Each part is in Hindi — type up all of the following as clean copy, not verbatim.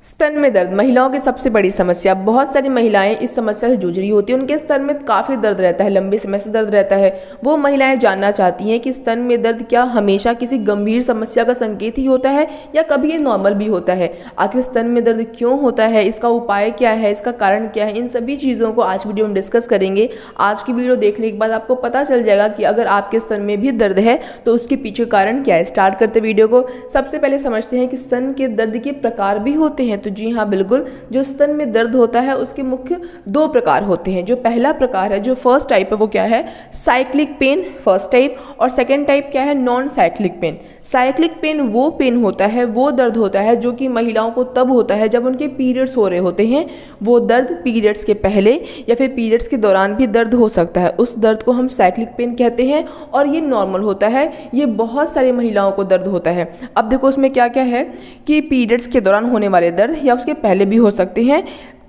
स्तन में दर्द महिलाओं की सबसे बड़ी समस्या। बहुत सारी महिलाएं इस समस्या से जूझ रही होती हैं। उनके स्तन में काफ़ी दर्द रहता है, लंबे समय से दर्द रहता है। वो महिलाएं जानना चाहती हैं कि स्तन में दर्द क्या हमेशा किसी गंभीर समस्या का संकेत ही होता है या कभी ये नॉर्मल भी होता है। आखिर स्तन में दर्द क्यों होता है, इसका उपाय क्या है, इसका कारण क्या है, इन सभी चीज़ों को आज वीडियो में डिस्कस करेंगे। आज की वीडियो देखने के बाद आपको पता चल जाएगा कि अगर आपके स्तन में भी दर्द है तो उसके पीछे कारण क्या है। स्टार्ट करते वीडियो को। सबसे पहले समझते हैं कि स्तन के दर्द के प्रकार भी होते हैं। तो जी हाँ, बिल्कुल। जो स्तन में दर्द होता है उसके मुख्य दो प्रकार होते हैं। जो पहला प्रकार है, जो फर्स्ट टाइप है, वो क्या है, साइक्लिक पेन फर्स्ट टाइप, और सेकंड टाइप क्या है, non cyclic pen. Cyclic pen वो पेन होता है, वो दर्द होता है जो कि महिलाओं को तब होता है जब उनके पीरियड्स हो रहे होते हैं। वो दर्द पीरियड्स के पहले या फिर पीरियड्स के दौरान भी दर्द हो सकता है। उस दर्द को हम साइक्लिक पेन कहते हैं और ये नॉर्मल होता है। ये बहुत सारी महिलाओं को दर्द होता है। अब देखो उसमें क्या क्या है कि पीरियड्स के दौरान होने वाले दर्द या उसके पहले भी हो सकते हैं।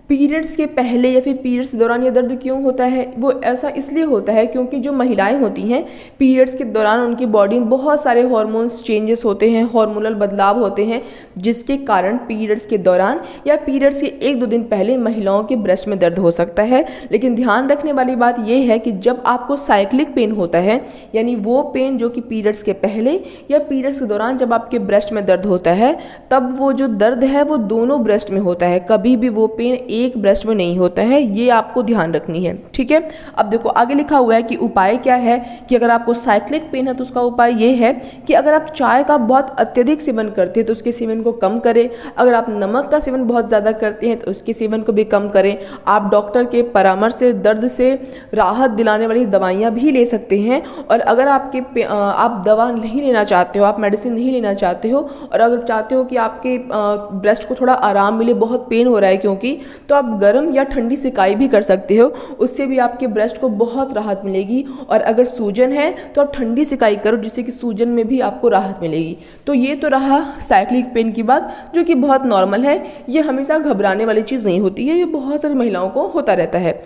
पीरियड्स के पहले या फिर पीरियड्स के दौरान ये दर्द क्यों होता है, वो ऐसा इसलिए होता है क्योंकि जो महिलाएं होती हैं पीरियड्स के दौरान उनकी बॉडी में बहुत सारे हार्मोन्स चेंजेस होते हैं, हार्मोनल बदलाव होते हैं, जिसके कारण पीरियड्स के दौरान या पीरियड्स के 1-2 दिन पहले महिलाओं के ब्रेस्ट में दर्द हो सकता है। लेकिन ध्यान रखने वाली बात यह है कि जब आपको साइक्लिक पेन होता है, यानी वो पेन जो कि पीरियड्स के पहले या पीरियड्स के दौरान जब आपके ब्रेस्ट में दर्द होता है, तब वो जो दर्द है वो दोनों ब्रेस्ट में होता है। कभी भी वो पेन एक ब्रेस्ट में नहीं होता है, ये आपको ध्यान रखनी है, ठीक है। अब देखो आगे लिखा हुआ है कि उपाय क्या है, कि अगर आपको साइक्लिक पेन है तो उसका उपाय ये है कि अगर आप चाय का बहुत अत्यधिक सेवन करते हैं तो उसके सेवन को कम करें। अगर आप नमक का सेवन बहुत ज़्यादा करते हैं तो उसके सेवन को भी कम करें। आप डॉक्टर के परामर्श से दर्द से राहत दिलाने वाली दवाइयाँ भी ले सकते हैं। और अगर आप दवा नहीं लेना चाहते हो, आप मेडिसिन नहीं लेना चाहते हो, और अगर चाहते हो कि आपके ब्रेस्ट को थोड़ा आराम मिले, बहुत पेन हो रहा है क्योंकि, तो आप गर्म या ठंडी सिकाई भी कर सकते हो। उससे भी आपके ब्रेस्ट को बहुत राहत मिलेगी। और अगर सूजन है तो आप ठंडी सिकाई करो, जिससे कि सूजन में भी आपको राहत मिलेगी। तो ये तो रहा साइक्लिक पेन की बात, जो कि बहुत नॉर्मल है। ये हमेशा घबराने वाली चीज़ नहीं होती है, ये बहुत सारी महिलाओं को होता रहता है।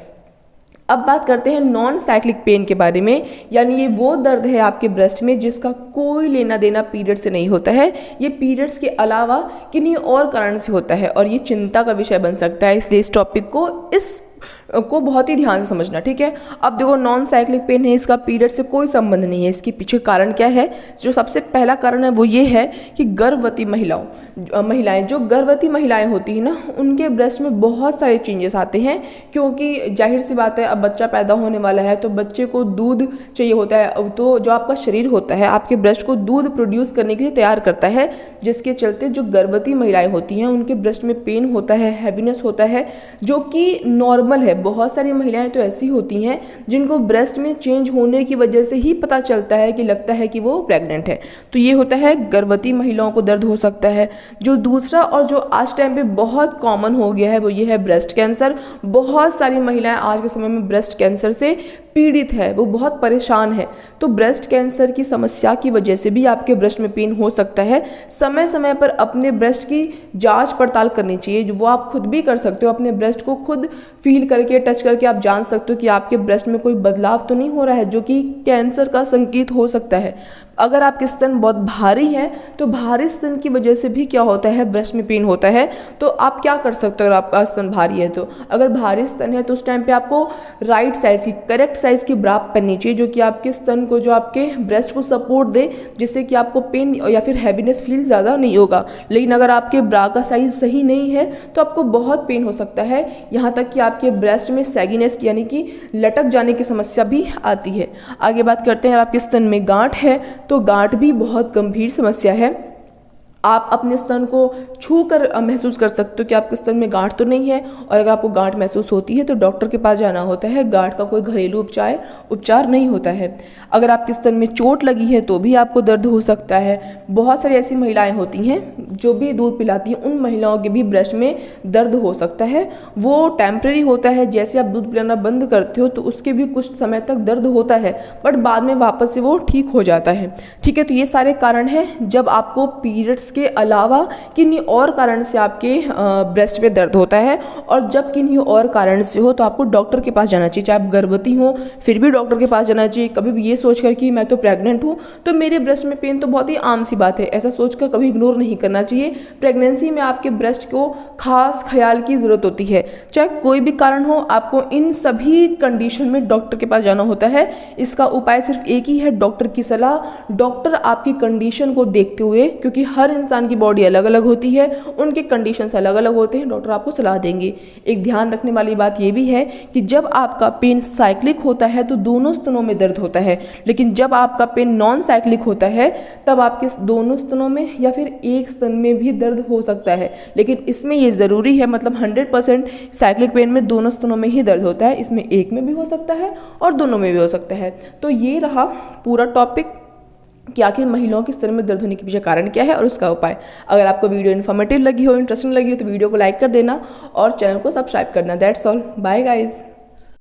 अब बात करते हैं नॉन साइक्लिक पेन के बारे में, यानी ये वो दर्द है आपके ब्रेस्ट में जिसका कोई लेना देना पीरियड से नहीं होता है। ये पीरियड्स के अलावा किन्हीं और कारण से होता है और ये चिंता का विषय बन सकता है। इसलिए इस टॉपिक को बहुत ही ध्यान से समझना, ठीक है। अब देखो नॉन साइक्लिक पेन है, इसका पीरियड से कोई संबंध नहीं है। इसके पीछे कारण क्या है, जो सबसे पहला कारण है वो ये है कि गर्भवती महिलाएं जो गर्भवती महिलाएं होती हैं ना, उनके ब्रेस्ट में बहुत सारे चेंजेस आते हैं। क्योंकि जाहिर सी बात है, अब बच्चा पैदा होने वाला है तो बच्चे को दूध चाहिए होता है। तो जो आपका शरीर होता है आपके ब्रेस्ट को दूध प्रोड्यूस करने के लिए तैयार करता है, जिसके चलते जो गर्भवती महिलाएं होती हैं उनके ब्रेस्ट में पेन होता है, हैवीनेस होता है, जो कि नॉर्मल है। बहुत सारी महिलाएं तो ऐसी होती हैं जिनको ब्रेस्ट में चेंज होने की वजह से ही पता चलता है कि लगता है कि वो प्रेग्नेंट है। तो ये होता है, गर्भवती महिलाओं को दर्द हो सकता है। जो दूसरा और जो आज टाइम पे बहुत कॉमन हो गया है वो ये है ब्रेस्ट कैंसर। बहुत सारी महिलाएं आज के समय में ब्रेस्ट कैंसर से पीड़ित है, वो बहुत परेशान है। तो ब्रेस्ट कैंसर की समस्या की वजह से भी आपके ब्रेस्ट में पेन हो सकता है। समय समय पर अपने ब्रेस्ट की जांच पड़ताल करनी चाहिए, जो वो आप खुद भी कर सकते हो। अपने ब्रेस्ट को खुद फील करके, टच करके आप जान सकते हो कि आपके ब्रेस्ट में कोई बदलाव तो नहीं हो रहा है जो कि कैंसर का संकेत हो सकता है। अगर आपके स्तन बहुत भारी है तो भारी स्तन की वजह से भी क्या होता है, ब्रेस्ट में पेन होता है। तो आप क्या कर सकते हो अगर आपका स्तन भारी है तो, अगर भारी स्तन है तो उस टाइम पे आपको राइट साइज की, करेक्ट साइज की ब्रा पहननी चाहिए, जो कि आपके स्तन को, जो आपके ब्रेस्ट को सपोर्ट दे, जिससे कि आपको पेन या फिर हैवीनेस फील ज़्यादा नहीं होगा। लेकिन अगर आपके ब्रा का साइज सही नहीं है तो आपको बहुत पेन हो सकता है, यहाँ तक कि आपके ब्रेस्ट में सैगिनेस यानी कि लटक जाने की समस्या भी आती है। आगे बात करते हैं, अगर आपके स्तन में गांठ है तो गांठ भी बहुत गंभीर समस्या है। आप अपने स्तन को छू कर महसूस कर सकते हो कि आपके स्तन में गांठ तो नहीं है, और अगर आपको गांठ महसूस होती है तो डॉक्टर के पास जाना होता है। गांठ का कोई घरेलू उपचार नहीं होता है। अगर आपके स्तन में चोट लगी है तो भी आपको दर्द हो सकता है। बहुत सारी ऐसी महिलाएं होती हैं जो भी दूध पिलाती हैं, उन महिलाओं के भी ब्रेस्ट में दर्द हो सकता है। वो टेम्परेरी होता है, जैसे आप दूध पिलाना बंद करते हो तो उसके भी कुछ समय तक दर्द होता है, बट बाद में वापस से वो ठीक हो जाता है, ठीक है। तो ये सारे कारण हैं जब आपको पीरियड्स इसके अलावा किन्हीं और कारण से आपके ब्रेस्ट में दर्द होता है, और जब किन्हीं और कारण से हो तो आपको डॉक्टर के पास जाना चाहिए। चाहे आप गर्भवती हो फिर भी डॉक्टर के पास जाना चाहिए। कभी भी ये सोचकर कि मैं तो प्रेग्नेंट हूँ तो मेरे ब्रेस्ट में पेन तो बहुत ही आम सी बात है, ऐसा सोचकर कभी इग्नोर नहीं करना चाहिए। प्रेगनेंसी में आपके ब्रेस्ट को खास ख्याल की ज़रूरत होती है। चाहे कोई भी कारण हो, आपको इन सभी कंडीशन में डॉक्टर के पास जाना होता है। इसका उपाय सिर्फ एक ही है, डॉक्टर की सलाह। डॉक्टर आपकी कंडीशन को देखते हुए, क्योंकि हर इंसान की बॉडी अलग अलग होती है, उनके कंडीशंस अलग अलग होते हैं, डॉक्टर आपको सलाह देंगे। एक ध्यान रखने वाली बात यह भी है कि जब आपका पेन साइक्लिक होता है तो दोनों स्तनों में दर्द होता है, लेकिन जब आपका पेन नॉन साइक्लिक होता है तब आपके दोनों स्तनों में या फिर एक स्तन में भी दर्द हो सकता है। लेकिन इसमें ये ज़रूरी है, मतलब 100% साइक्लिक पेन में दोनों स्तनों में ही दर्द होता है, इसमें एक में भी हो सकता है और दोनों में भी हो सकता है। तो ये रहा पूरा टॉपिक कि आखिर महिलाओं के स्तन में दर्द होने के पीछे कारण क्या है और उसका उपाय। अगर आपको वीडियो इन्फॉर्मेटिव लगी हो, इंटरेस्टिंग लगी हो तो वीडियो को लाइक कर देना और चैनल को सब्सक्राइब करना। That's all, bye guys.